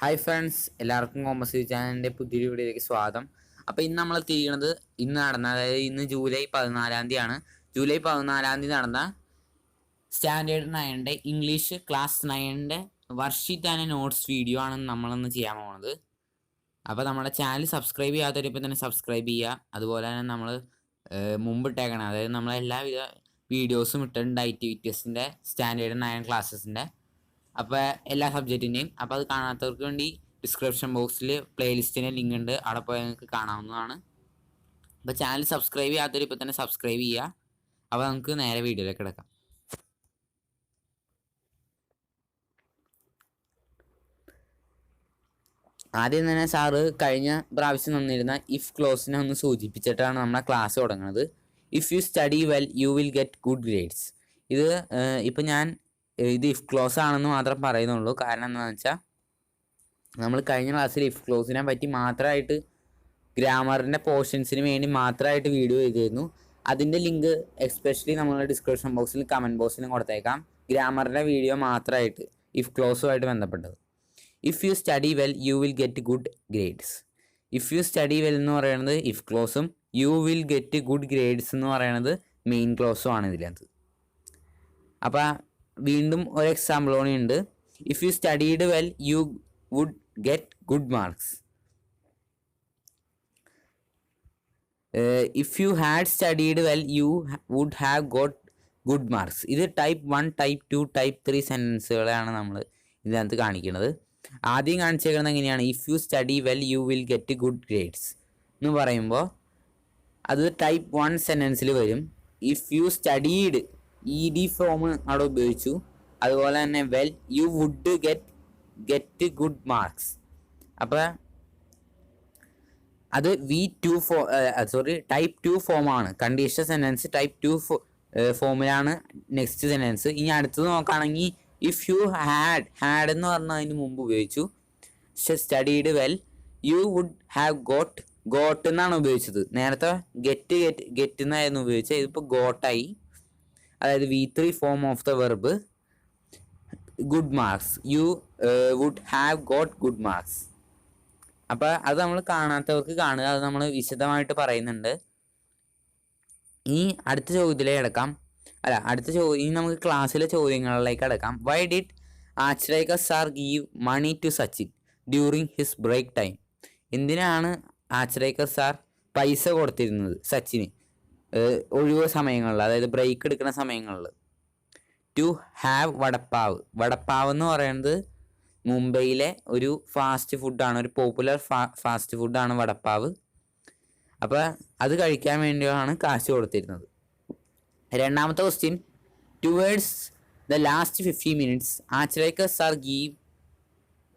Hi friends, എല്ലാവർക്കും commerce ചാനലിൻ്റെ പുതിയൊരു വീഡിയോയിലേക്ക് സ്വാഗതം. അപ്പോൾ ഇന്ന് നമ്മൾ തിരിയണത് ഇന്ന് നടന്ന, അതായത് ഇന്ന് ജൂലൈ 14 തീയതിയാണ്. ജൂലൈ 14 നടന്ന standard 9 English class 9 worksheet and notes video ആണ് നമ്മളൊന്ന് ചെയ്യാൻ പോകുന്നത്. അപ്പോൾ നമ്മുടെ ചാനൽ സബ്സ്ക്രൈബ് ചെയ്യാത്തവരിപ്പോൾ തന്നെ സബ്സ്ക്രൈബ് ചെയ്യുക. അതുപോലെ തന്നെ നമ്മൾ മുമ്പിട്ടേക്കണം, അതായത് നമ്മളെല്ലാവിധ വീഡിയോസും ഇട്ടിട്ടുണ്ട് ITVTSൻ്റെ സ്റ്റാൻഡേർഡ് 9 ക്ലാസ്സസിൻ്റെ. അപ്പോൾ എല്ലാ സബ്ജക്റ്റിൻ്റെയും. അപ്പോൾ അത് കാണാത്തവർക്ക് വേണ്ടി ഡിസ്ക്രിപ്ഷൻ ബോക്സിൽ പ്ലേലിസ്റ്റിൻ്റെ ലിങ്ക് ഉണ്ട്, അവിടെ പോയി നിങ്ങൾക്ക് കാണാവുന്നതാണ്. അപ്പോൾ ചാനൽ സബ്സ്ക്രൈബ് ചെയ്യാത്തവർ ഇപ്പോൾ തന്നെ സബ്സ്ക്രൈബ് ചെയ്യുക. അപ്പോൾ നമുക്ക് നേരെ വീഡിയോയിലേക്ക് കിടക്കാം. ആദ്യം തന്നെ സാറ് കഴിഞ്ഞ പ്രാവശ്യം തന്നിരുന്ന ഇഫ് ക്ലോസിനെ ഒന്ന് സൂചിപ്പിച്ചിട്ടാണ് നമ്മളെ ക്ലാസ് തുടങ്ങുന്നത്. If you study well you will get good grades. ഇത് ഇപ്പം ഞാൻ ഇത് ഇഫ് ക്ലോസ് ആണെന്ന് മാത്രം പറയുന്നുള്ളൂ. കാരണം എന്താണെന്ന് വെച്ചാൽ നമ്മൾ കഴിഞ്ഞ ക്ലാസ്സിൽ ഇഫ് ക്ലോസിനെ പറ്റി മാത്രമായിട്ട് ഗ്രാമറിൻ്റെ പോർഷൻസിന് വേണ്ടി മാത്രമായിട്ട് വീഡിയോ ചെയ്തിരുന്നു. അതിൻ്റെ ലിങ്ക് എസ്പെഷ്യലി നമ്മൾ ഡിസ്ക്രിപ്ഷൻ ബോക്സിലും കമൻറ്റ് ബോക്സിലും കൊടുത്തേക്കാം. ഗ്രാമറിൻ്റെ വീഡിയോ മാത്രമായിട്ട് ഇഫ് ക്ലോസുമായിട്ട് ബന്ധപ്പെട്ടത്. If you study well you will get good grades. If you study well എന്ന് പറയുന്നത് ഇഫ് ക്ലോസും you will get good grades എന്ന് പറയുന്നത് മെയിൻ ക്ലോസും ആണ് ഇതിനകത്ത്. അപ്പോൾ വീണ്ടും ഒരു എക്സാമ്പിൾ കൂടി ഉണ്ട്. If you studied well you would get good marks. If you had studied well you would have got good marks. ഇത് ടൈപ്പ് 1, ടൈപ്പ് 2, ടൈപ്പ് 3 സെൻറ്റൻസുകളാണ് നമ്മൾ ഇതിനകത്ത് കാണിക്കുന്നത്. ആദ്യം കാണിച്ചേക്കുന്നത് എങ്ങനെയാണ്? If you study well you will get good grades എന്ന് പറയുമ്പോൾ അത് ടൈപ്പ് 1 സെൻറ്റൻസിൽ വരും. If you studied ED form അവിടെ ഉപയോഗിച്ചു. അതുപോലെ തന്നെ well you would get good marks. അപ്പോൾ അത് ടൈപ്പ് 2 ഫോമാണ്. കണ്ടീഷണൽ സെൻറ്റൻസ് ടൈപ്പ് 2 ഫോമിലാണ് നെക്സ്റ്റ് സെൻറ്റൻസ്. ഇനി അടുത്തത് നോക്കുകയാണെങ്കിൽ ഇഫ് യു ഹാഡ് എന്ന് പറഞ്ഞാൽ അതിന് മുമ്പ് ഉപയോഗിച്ചു. Studied well you would have got എന്നാണ് ഉപയോഗിച്ചത്. നേരത്തെ ഗെറ്റ് എന്നായിരുന്നു ഉപയോഗിച്ചത്. ഇതിപ്പോൾ ഗോട്ടായി. അതായത് V3 form of the verb good marks. You would have got good marks. അപ്പോൾ അത് നമ്മൾ കാണാത്തവർക്ക് കാണുക, അത് നമ്മൾ വിശദമായിട്ട് പറയുന്നുണ്ട്. ഇനി അടുത്ത ചോദ്യത്തിലേക്ക് കിടക്കാം. ഇനി നമുക്ക് ക്ലാസ്സിലെ ചോദ്യങ്ങളിലേക്ക് കിടക്കാം. Why did Achrekar sir give money to Sachin during his break time. എന്തിനാണ് ആച്രേക്കർ സാർ പൈസ കൊടുത്തിരുന്നത് സച്ചിന് ഒഴിവ് സമയങ്ങളിൽ, അതായത് ബ്രേക്ക് എടുക്കുന്ന സമയങ്ങളിൽ? ടു ഹാവ് വടപ്പാവ് എന്ന് പറയുന്നത് മുംബൈയിലെ ഒരു ഫാസ്റ്റ് ഫുഡാണ്, ഒരു പോപ്പുലർ ഫാസ്റ്റ് ഫുഡാണ് വടപ്പാവ്. അപ്പോൾ അത് കഴിക്കാൻ വേണ്ടിയാണ് കാശ് കൊടുത്തിരുന്നത്. രണ്ടാമത്തെ question, towards the last 50 minutes Achrekar sir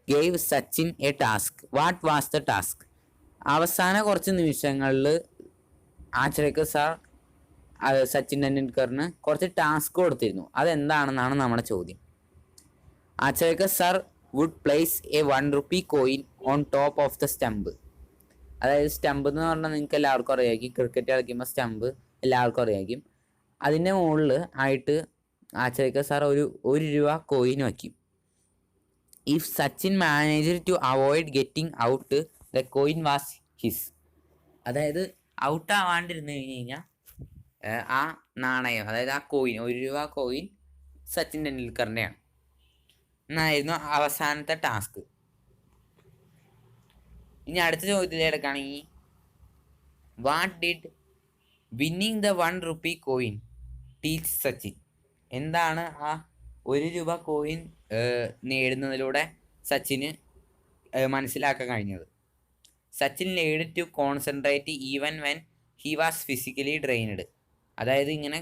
gave Sachin a task. What was the task? അവസാന കുറച്ച് നിമിഷങ്ങളിൽ ആച്രേക്കർ സാർ സച്ചിൻ ടെണ്ടുൽക്കറിന് കുറച്ച് ടാസ്ക് കൊടുത്തിരുന്നു. അതെന്താണെന്നാണ് നമ്മുടെ ചോദ്യം. Achrekar sir would place a 1 rupee coin on top of the stump. അതായത് സ്റ്റംപ് എന്ന് പറഞ്ഞാൽ നിങ്ങൾക്ക് എല്ലാവർക്കും അറിയാമായിരിക്കും. ക്രിക്കറ്റ് കളിക്കുമ്പോൾ സ്റ്റംപ് എല്ലാവർക്കും അറിയാമായിരിക്കും. അതിൻ്റെ മുകളിൽ ആയിട്ട് ആച്രേക്കർ സാർ ഒരു രൂപ കോയിൻ വയ്ക്കും. If Sachin managed to avoid getting out the coin was his. അതായത് ഔട്ട് ആവാണ്ടിരുന്ന് കഴിഞ്ഞ് കഴിഞ്ഞാൽ ആ നാണയം, അതായത് ആ കോയിൻ, 1 രൂപ കോയിൻ സച്ചിൻ ടെണ്ടുൽക്കറിൻ്റെയാണ് എന്നായിരുന്നു അവസാനത്തെ ടാസ്ക്. ഇനി അടുത്ത ചോദ്യത്തിലേക്ക് എടുക്കുകയാണെങ്കിൽ, what did winning the 1 rupee coin teach Sachin. എന്താണ് ആ 1 രൂപ കോയിൻ നേടുന്നതിലൂടെ സച്ചിന് മനസ്സിലാക്കാൻ കഴിഞ്ഞത്? Sachin led to concentrate even when he was physically drained. അതായത് ഇങ്ങനെ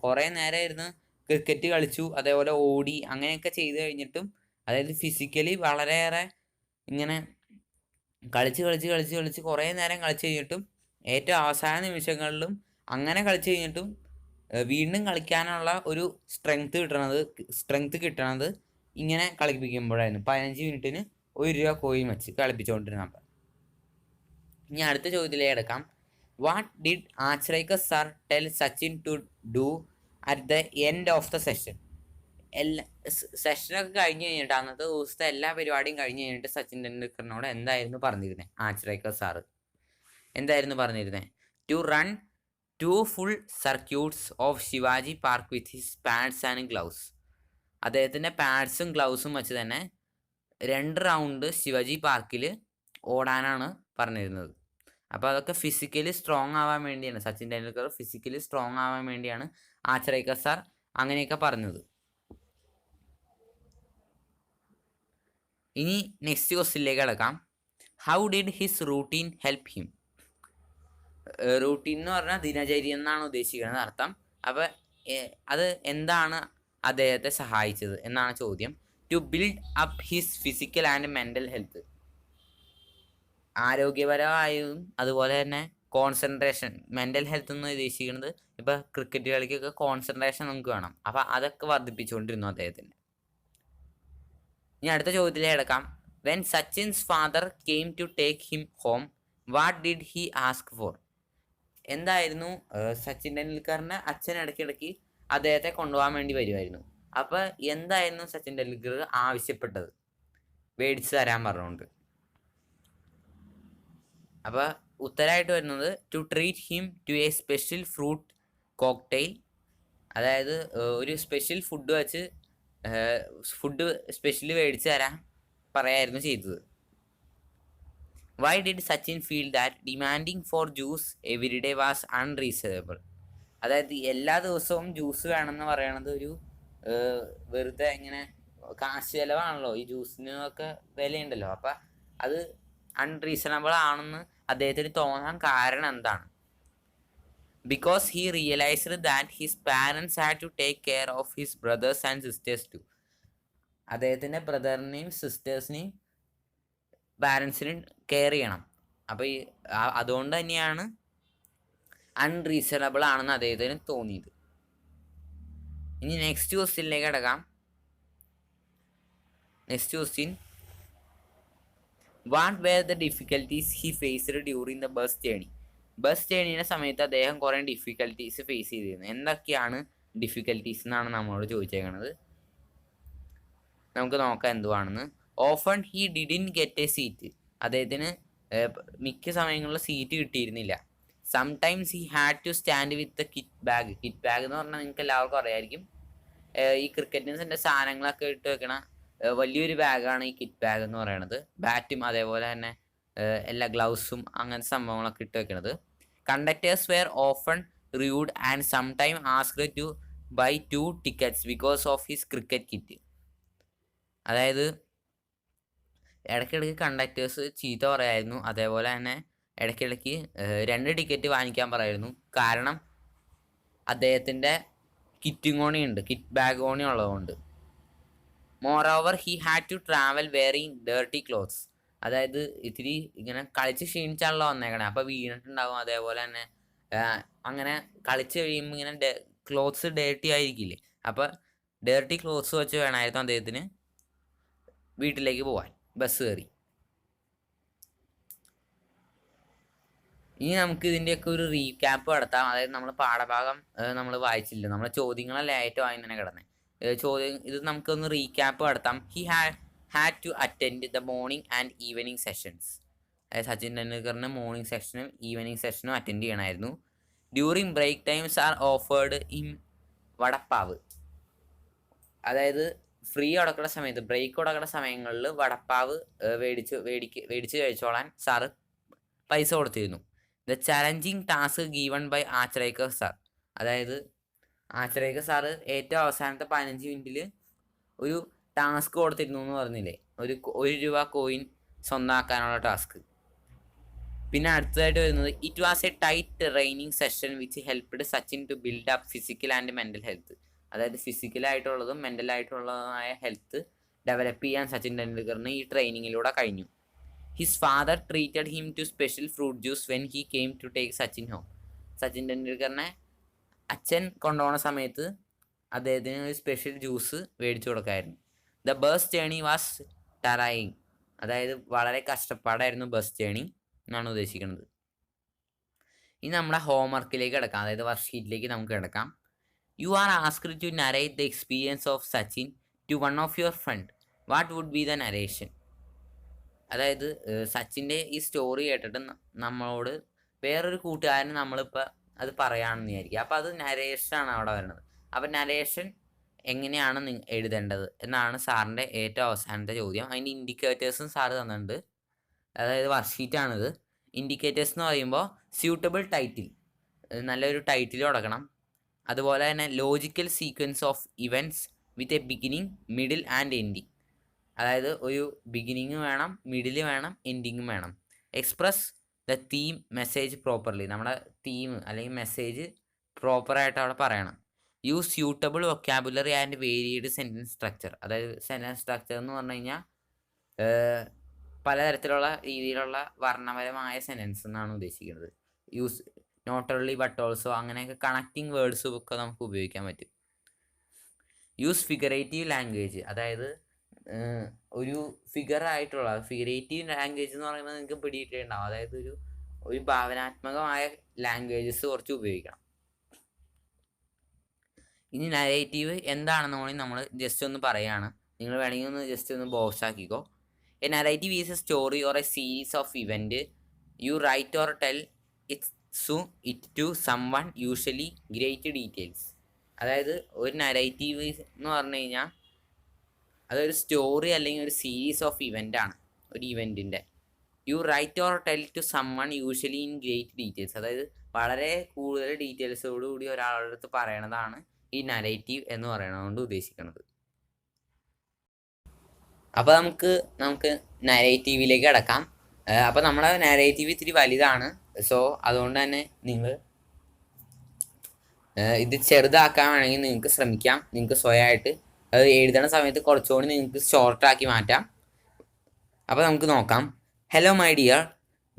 കുറേ നേരം ഇരുന്ന് ക്രിക്കറ്റ് കളിച്ചു, അതേപോലെ ഓടി, അങ്ങനെയൊക്കെ ചെയ്ത് കഴിഞ്ഞിട്ടും, അതായത് ഫിസിക്കലി വളരെയേറെ ഇങ്ങനെ കളിച്ച് കുറേ നേരം കളിച്ച് കഴിഞ്ഞിട്ടും ഏറ്റവും അവസാന നിമിഷങ്ങളിലും അങ്ങനെ കളിച്ച് കഴിഞ്ഞിട്ടും വീണ്ടും കളിക്കാനുള്ള ഒരു സ്ട്രെങ്ത് കിട്ടണത് ഇങ്ങനെ കളിപ്പിക്കുമ്പോഴായിരുന്നു. 15 മിനിറ്റിന് 1 രൂപ കോയിൻ വെച്ച് കളിപ്പിച്ചുകൊണ്ടിരുന്ന. ഇനി അടുത്ത ചോദ്യത്തിലേക്ക് എടുക്കാം. What did Achrekar sir tell Sachin to do at the end of the session. എല്ലാ സെഷനൊക്കെ കഴിഞ്ഞ് കഴിഞ്ഞിട്ട് അന്നത്തെ ദിവസത്തെ എല്ലാ പരിപാടിയും കഴിഞ്ഞ് കഴിഞ്ഞിട്ട് സച്ചിൻ ടെണ്ടുൽക്കറിനോട് എന്തായിരുന്നു പറഞ്ഞിരുന്നത് ആച്രേക്കർ സാറ് എന്തായിരുന്നു പറഞ്ഞിരുന്നത്? To run 2 full circuits of Shivaji Park with his pads and gloves. അദ്ദേഹത്തിൻ്റെ പാഡ്സും ഗ്ലൗസും വെച്ച് തന്നെ 2 റൗണ്ട് ശിവാജി പാർക്കിൽ ഓടാനാണ് പറഞ്ഞിരുന്നത്. അപ്പോൾ അതൊക്കെ ഫിസിക്കലി സ്ട്രോങ് ആവാൻ വേണ്ടിയാണ്, സച്ചിൻ ടെണ്ടുൽക്കർ ഫിസിക്കലി സ്ട്രോങ് ആവാൻ വേണ്ടിയാണ് ആച്രേക്കർ സാർ അങ്ങനെയൊക്കെ പറഞ്ഞത്. ഇനി നെക്സ്റ്റ് ക്വസ്റ്റ്യനിലേക്ക് കിടക്കാം. How did his routine help him? Routine എന്ന് പറഞ്ഞാൽ ദിനചര്യ എന്നാണ് ഉദ്ദേശിക്കുന്നത് അർത്ഥം. അപ്പോൾ അത് എന്താണ് അദ്ദേഹത്തെ സഹായിച്ചത് എന്നാണ് ചോദ്യം. To build up his physical and mental health. ആരോഗ്യപരമായും അതുപോലെ തന്നെ കോൺസെൻട്രേഷൻ, മെൻ്റൽ ഹെൽത്ത് എന്ന് ഉദ്ദേശിക്കുന്നത് ഇപ്പോൾ ക്രിക്കറ്റ് കളിക്കൊക്കെ കോൺസെൻട്രേഷൻ നമുക്ക് വേണം, അപ്പോൾ അതൊക്കെ വർദ്ധിപ്പിച്ചുകൊണ്ടിരുന്നു അദ്ദേഹത്തിന്. ഇനി അടുത്ത ചോദ്യത്തിലേക്ക് കിടക്കാം. When Sachin's father came to take him home what did he ask for? എന്തായിരുന്നു സച്ചിൻ ടെണ്ടുൽക്കറിൻ്റെ അച്ഛൻ ഇടയ്ക്കിടയ്ക്ക് അദ്ദേഹത്തെ കൊണ്ടുപോകാൻ വേണ്ടി വരുമായിരുന്നു. അപ്പോൾ എന്തായിരുന്നു സച്ചിൻ ടെണ്ടുൽക്കർ ആവശ്യപ്പെട്ടത് മേടിച്ച് തരാൻ പറഞ്ഞുകൊണ്ട്? അപ്പോൾ ഉത്തരമായിട്ട് വരുന്നത് to treat him to a special fruit cocktail. അതായത് ഒരു സ്പെഷ്യൽ ഫുഡ് വെച്ച് ഫുഡ് സ്പെഷ്യൽ മേടിച്ച് തരാൻ പറയായിരുന്നു ചെയ്തത്. Why did Sachin feel that demanding for juice every day was unreasonable? അതായത് എല്ലാ ദിവസവും ജ്യൂസ് വേണമെന്ന് പറയണത് ഒരു വെറുതെ ഇങ്ങനെ കാശ് ചിലവാണല്ലോ, ഈ ജ്യൂസിനൊക്കെ വിലയുണ്ടല്ലോ. അപ്പം അത് അൺറീസണബിൾ ആണെന്ന് അദ്ദേഹത്തിന് തോന്നാൻ കാരണം എന്താണ്? Because he realised that his parents had to take care of his brothers and sisters too. അദ്ദേഹത്തിൻ്റെ ബ്രദറിനെയും സിസ്റ്റേഴ്സിനെയും പാരൻസിനും കെയർ ചെയ്യണം. അപ്പോൾ അതുകൊണ്ട് തന്നെയാണ് അൺറീസണബിൾ ആണെന്ന് അദ്ദേഹത്തിന് തോന്നിയത്. ഇനി നെക്സ്റ്റ് ക്വസ്റ്റ്യനിലേക്ക് കിടക്കാം. Next question, what were the difficulties he faced during the bus journey? Bus ജേണിയുടെ സമയത്ത് അദ്ദേഹം കുറേ ഡിഫിക്കൽട്ടീസ് ഫേസ് ചെയ്തിരുന്നു. എന്തൊക്കെയാണ് ഡിഫിക്കൽട്ടീസ് എന്നാണ് നമ്മളോട് ചോദിച്ചേക്കണത്. നമുക്ക് നോക്കാം എന്തുവാണെന്ന്. Often he didn't get a seat. അദ്ദേഹത്തിന് മിക്ക സമയങ്ങളിൽ സീറ്റ് കിട്ടിയിരുന്നില്ല. Sometimes he had to stand with the kit bag. Kit bag എന്ന് പറഞ്ഞാൽ നിങ്ങൾക്ക് എല്ലാവർക്കും അറിയായിരിക്കും, ഈ ക്രിക്കറ്റിൻ്റെ സാധനങ്ങളൊക്കെ ഇട്ട് വെക്കണ വലിയൊരു ബാഗാണ് ഈ കിറ്റ് ബാഗ് എന്ന് പറയുന്നത്. ബാറ്റും അതേപോലെ തന്നെ എല്ലാ ഗ്ലൗസും അങ്ങനത്തെ സംഭവങ്ങളൊക്കെ ഇട്ട് വെക്കണത്. Conductors were often rude and sometime asked to buy 2 tickets because of his cricket kit. അതായത് ഇടയ്ക്കിടയ്ക്ക് കണ്ടക്ടേഴ്സ് ചീത്ത പറയായിരുന്നു, അതേപോലെ തന്നെ ഇടയ്ക്കിടയ്ക്ക് 2 ടിക്കറ്റ് വാങ്ങിക്കാൻ പറയായിരുന്നു. കാരണം അദ്ദേഹത്തിൻ്റെ കിറ്റും കോണിയുണ്ട്, കിറ്റ് ബാഗ് കോണി ഉള്ളതുകൊണ്ട്. Moreover he had to travel wearing dirty clothes. അതായത് ഇത്തിരി ഇങ്ങനെ കളിച്ച് ക്ഷീണിച്ചാണല്ലോ വന്നേക്കണേ, അപ്പോൾ വീണിട്ടുണ്ടാകും. അതേപോലെ തന്നെ അങ്ങനെ കളിച്ച് കഴിയുമ്പോൾ ഇങ്ങനെ ക്ലോത്ത്സ് ഡേർട്ടി ആയിരിക്കില്ലേ, അപ്പോൾ ഡേർട്ടി ക്ലോത്ത്സ് വെച്ച് വേണമായിരുന്നു അദ്ദേഹത്തിന് വീട്ടിലേക്ക് പോകാൻ ബസ് കയറി. ഇനി നമുക്ക് ഇതിൻ്റെയൊക്കെ ഒരു റീക്യാപ്പ് നടത്താം. അതായത് നമ്മൾ പാഠഭാഗം നമ്മൾ വായിച്ചില്ല, നമ്മളെ ചോദ്യങ്ങളെല്ലാം ഏറ്റവും ആയി തന്നെ കിടന്നേ ചോദ്യം. ഇത് നമുക്കൊന്ന് റീക്യാപ്പ് നടത്താം. He had to attend the morning and evening sessions. അതായത് സച്ചിൻ ടെണ്ടുൽക്കറിന് മോർണിംഗ് സെഷനും ഈവനിങ് സെഷനും അറ്റൻഡ് ചെയ്യണമായിരുന്നു. During break times are offered in vada pav. അതായത് ഫ്രീ കൊടുക്കുന്ന സമയത്ത്, ബ്രേക്ക് കൊടുക്കുന്ന സമയങ്ങളിൽ വടപ്പാവ് മേടിച്ച് കഴിച്ചോളാൻ സാറ് പൈസ കൊടുത്തിരുന്നു. The challenging task given by Achrekar sir. അതായത് ആച്രേക്കർ സാറ് ഏറ്റവും അവസാനത്തെ 15 മിനിറ്റിൽ ഒരു ടാസ്ക് കൊടുത്തിരുന്നു എന്ന് പറഞ്ഞില്ലേ, ഒരു ₹1 കോയിൻ സ്വന്തമാക്കാനുള്ള ടാസ്ക്. പിന്നെ അടുത്തതായിട്ട് വരുന്നത്, it was a tight training session which helped Sachin to build up physical and mental health. അതായത് ഫിസിക്കലായിട്ടുള്ളതും മെൻ്റലായിട്ടുള്ളതുമായ ഹെൽത്ത് ഡെവലപ്പ് ചെയ്യാൻ സച്ചിൻ ടെണ്ടുൽക്കറിന് ഈ ട്രെയിനിങ്ങിലൂടെ കഴിഞ്ഞു. His father treated him to special fruit juice when he came to take Sachin home. Sachin ടെണ്ടുൽക്കറിനെ അച്ഛൻ കൊണ്ടുപോകുന്ന സമയത്ത് അദ്ദേഹത്തിന് ഒരു സ്പെഷ്യൽ ജ്യൂസ് മേടിച്ചു കൊടുക്കായിരുന്നു. The bus journey was tiring. അതായത് വളരെ കഷ്ടപ്പാടായിരുന്നു ബസ് ജേണി എന്നാണ് ഉദ്ദേശിക്കുന്നത്. ഇനി നമ്മുടെ ഹോംവർക്കിലേക്ക് കിടക്കാം, അതായത് വർക്ക്ഷീറ്റിലേക്ക് നമുക്ക് കിടക്കാം. You are asked to narrate the experience of Sachin to one of your friend. What would be the narration? അതായത് സച്ചിൻ്റെ ഈ സ്റ്റോറി കേട്ടിട്ട് നമ്മളോട് വേറൊരു കൂട്ടുകാരന് നമ്മളിപ്പോൾ അത് പറയുകയാണെന്ന് വിചാരിക്കുക. അപ്പോൾ അത് നരേഷനാണ് അവിടെ വരുന്നത്. അപ്പോൾ നരേഷൻ എങ്ങനെയാണ് എഴുതേണ്ടത് എന്നാണ് സാറിൻ്റെ ഏറ്റവും അവസാനത്തെ ചോദ്യം. അതിൻ്റെ ഇൻഡിക്കേറ്റേഴ്സും സാറ് തന്നിട്ടുണ്ട്. അതായത് വർക്ക്ഷീറ്റാണിത്. ഇൻഡിക്കേറ്റേഴ്സ് എന്ന് പറയുമ്പോൾ സ്യൂട്ടബിൾ ടൈറ്റിൽ, നല്ലൊരു ടൈറ്റിൽ കൊടുക്കണം. അതുപോലെ തന്നെ logical sequence of events with a beginning, middle and ending. അതായത് ഒരു ബിഗിനിങ് വേണം, മിഡിൽ വേണം, എൻഡിങ്ങും വേണം. Express the theme message properly, നമ്മുടെ തീം അല്ലെങ്കിൽ മെസ്സേജ് പ്രോപ്പറായിട്ട് അവിടെ പറയണം. Use suitable vocabulary and varied sentence structure. അതായത് സെൻറ്റൻസ് സ്ട്രക്ചർ എന്ന് പറഞ്ഞു കഴിഞ്ഞാൽ പലതരത്തിലുള്ള രീതിയിലുള്ള വർണ്ണപരമായ സെൻറ്റൻസ് എന്നാണ് ഉദ്ദേശിക്കുന്നത്. Use not only but also, അങ്ങനെയൊക്കെ കണക്റ്റിംഗ് വേർഡ്സും ഒക്കെ നമുക്ക് ഉപയോഗിക്കാൻ പറ്റും. യൂസ് ഫിഗറേറ്റീവ് ലാംഗ്വേജ്, അതായത് ഒരു ഫിഗറേറ്റീവ് ലാംഗ്വേജ് എന്ന് പറയുമ്പോൾ നിങ്ങൾക്ക് പിടിയിട്ടുണ്ടാവും. അതായത് ഒരു ഭാവനാത്മകമായ ലാംഗ്വേജസ് കുറച്ച് ഉപയോഗിക്കണം. ഇനി നരേറ്റീവ് എന്താണെന്ന് വേണമെങ്കിൽ നമ്മൾ ജസ്റ്റ് ഒന്ന് പറയുകയാണ്. നിങ്ങൾ വേണമെങ്കിൽ ഒന്ന് ജസ്റ്റ് ഒന്ന് ബോക്സ് ആക്കിക്കോ. A narrative is a story or a series of event you write or tell it to someone, usually great details. അതായത് ഒരു നരേറ്റീവ് എന്ന് പറഞ്ഞു കഴിഞ്ഞാൽ അതൊരു സ്റ്റോറി അല്ലെങ്കിൽ ഒരു സീരീസ് ഓഫ് ഇവൻ്റാണ്, ഒരു ഇവൻറ്റിൻ്റെ. You write or tell to someone usually in great details. അതായത് വളരെ കൂടുതൽ ഡീറ്റെയിൽസോടുകൂടി ഒരാളുടെ അടുത്ത് പറയണതാണ് ഈ നരേറ്റീവ് എന്ന് പറയണതുകൊണ്ട് ഉദ്ദേശിക്കുന്നത്. അപ്പോൾ നമുക്ക് നരേറ്റീവിലേക്ക് കിടക്കാം. അപ്പോൾ നമ്മുടെ നരേറ്റീവ് ഇത്തിരി വലുതാണ്. സോ അതുകൊണ്ട് തന്നെ നിങ്ങൾ ഇത് ചെറുതാക്കാൻ വേണമെങ്കിൽ നിങ്ങൾക്ക് ശ്രമിക്കാം. നിങ്ങൾക്ക് സ്വയമായിട്ട് അത് എഴുതുന്ന സമയത്ത് കുറച്ചുകൂടി നിങ്ങൾക്ക് ഷോർട്ടാക്കി മാറ്റാം. അപ്പോൾ നമുക്ക് നോക്കാം. Hello my dear,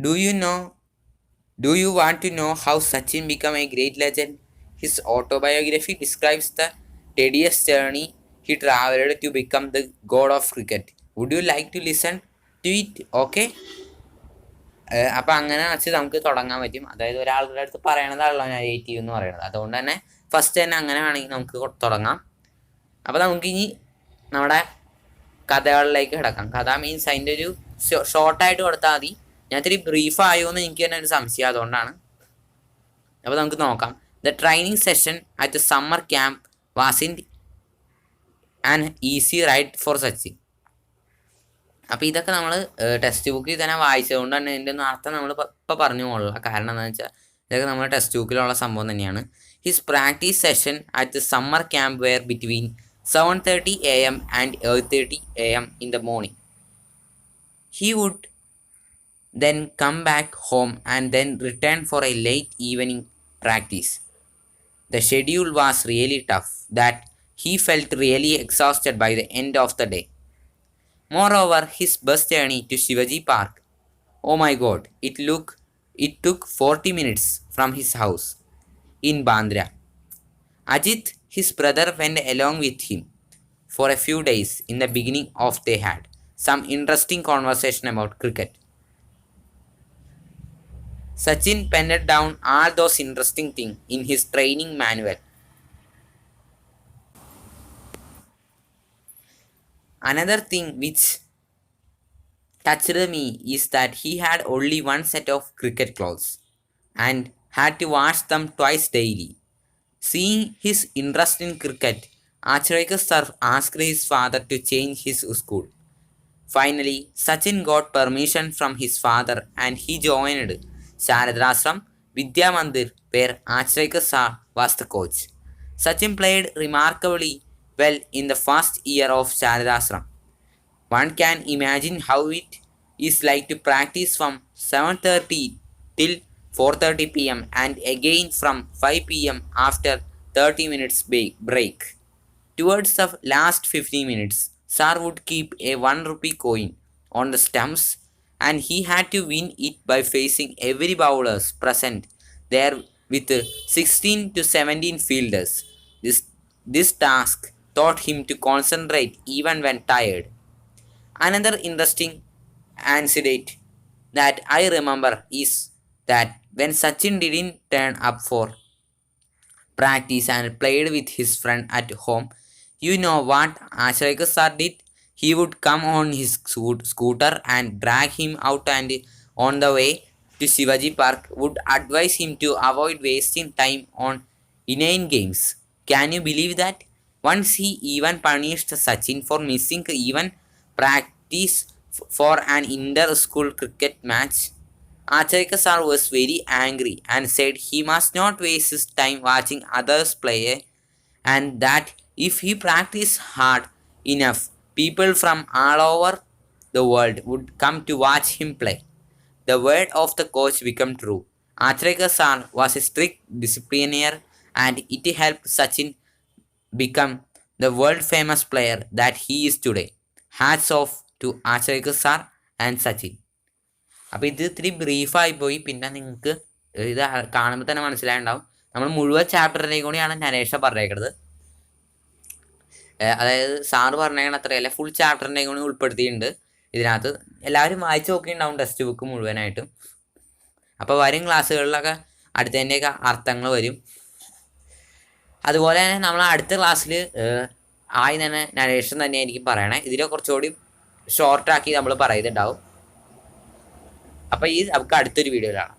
do you want to know how Sachin become a great legend? His autobiography describes the tedious journey he traveled to become the god of cricket. Would you like to listen to it? Okay. അപ്പോൾ അങ്ങനെ വെച്ച് നമുക്ക് തുടങ്ങാൻ പറ്റും. അതായത് ഒരാളുടെ അടുത്ത് പറയണതാണല്ലോ narrative എന്ന് പറയുന്നത്. അതുകൊണ്ട് തന്നെ ഫസ്റ്റ് തന്നെ അങ്ങനെ വേണമെങ്കിൽ നമുക്ക് തുടങ്ങാം. അപ്പോൾ നമുക്കിനി നമ്മുടെ കഥകളിലേക്ക് കിടക്കാം. കഥ മീൻസ് അതിൻ്റെ ഒരു ഷോർട്ടായിട്ട് കൊടുത്താൽ മതി. ഞാൻ ഇത്തിരി ബ്രീഫായോ എന്ന് എനിക്ക് തന്നെ ഒരു സംശയം, അതുകൊണ്ടാണ്. അപ്പോൾ നമുക്ക് നോക്കാം. The training session at the summer camp was in an easy ride for Sachin. അപ്പോൾ ഇതൊക്കെ നമ്മൾ ടെക്സ്റ്റ് ബുക്കിൽ തന്നെ വായിച്ചതുകൊണ്ട് തന്നെ ഇതിൻ്റെ ഒന്നും അർത്ഥം നമ്മൾ ഇപ്പോൾ പറഞ്ഞു പോലുള്ള കാരണം എന്താണെന്ന് വെച്ചാൽ ഇതൊക്കെ നമ്മൾ ടെക്സ്റ്റ് ബുക്കിലുള്ള സംഭവം തന്നെയാണ്. His practice session at the summer camp were between 7:30 AM and 8:30 AM in the morning. He would then come back home and then return for a late evening practice. The schedule was really tough that he felt really exhausted by the end of the day. Moreover, his bus journey to Shivaji Park, oh my god, it took 40 minutes from his house in Bandra. Ajit, his brother, went along with him for a few days. In the beginning they had some interesting conversation about cricket. Sachin penned down all those interesting things in his training manual. Another thing which touched me is that he had only one set of cricket clothes and had to wash them twice daily. Seeing his interest in cricket, Acharya sir asked his father to change his school. Finally, Sachin got permission from his father and he joined Sharadashram Vidya Mandir, where Acharya sir was the coach. Sachin played remarkably well in the first year of Sharadashram. One can imagine how it is like to practice from 7:30 till 4:30 PM and again from 5 PM after 30 minutes break. Towards the last 15 minutes, Sir would keep a 1 rupee coin on the stumps and he had to win it by facing every bowlers present there with 16 to 17 fielders. This task taught him to concentrate even when tired. Another interesting incident that I remember is that when Sachin didn't turn up for practice and played with his friend at home. You know what Acharya sir did? He would come on his scooter and drag him out, and on the way to Shivaji Park would advise him to avoid wasting time on inane games. Can you believe that? Once he even punished Sachin for missing even practice for an inter-school cricket match. Acharya sir was very angry and said he must not waste his time watching others play, and that if he practiced hard enough, people from all over the world would come to watch him play. The word of the coach became true. Acharya sir was a strict disciplinarian, and it helped Sachin become the world famous player that he is today. Hats off to Acharya sir and Sachin. അപ്പോൾ ഇത് ഇത്തിരി ബ്രീഫായി പോയി. പിന്നെ നിങ്ങൾക്ക് ഇത് കാണുമ്പോൾ തന്നെ മനസ്സിലായിട്ടുണ്ടാവും നമ്മൾ മുഴുവൻ ചാപ്റ്ററിനെയും കൂടിയാണ് നരേഷ പറഞ്ഞേക്കുന്നത്. അതായത് സാറ് പറഞ്ഞേക്കണ അത്രയല്ല, ഫുൾ ചാപ്റ്ററിനെയും കൂടി ഉൾപ്പെടുത്തിയിട്ടുണ്ട് ഇതിനകത്ത്. എല്ലാവരും വായിച്ച് നോക്കിയിട്ടുണ്ടാവും ടെക്സ്റ്റ് ബുക്ക് മുഴുവനായിട്ടും. അപ്പോൾ വരും ക്ലാസ്സുകളിലൊക്കെ അടുത്തതിൻ്റെയൊക്കെ അർത്ഥങ്ങൾ വരും. അതുപോലെ തന്നെ നമ്മൾ അടുത്ത ക്ലാസ്സിൽ തന്നെ നരേഷൻ തന്നെയായിരിക്കും പറയണേ. ഇതിനെ കുറച്ചുകൂടി ഷോർട്ടാക്കി നമ്മൾ പറയുന്നുണ്ടാവും. അപ്പോൾ ഈ നമുക്ക് അടുത്തൊരു വീഡിയോയിലാണ്.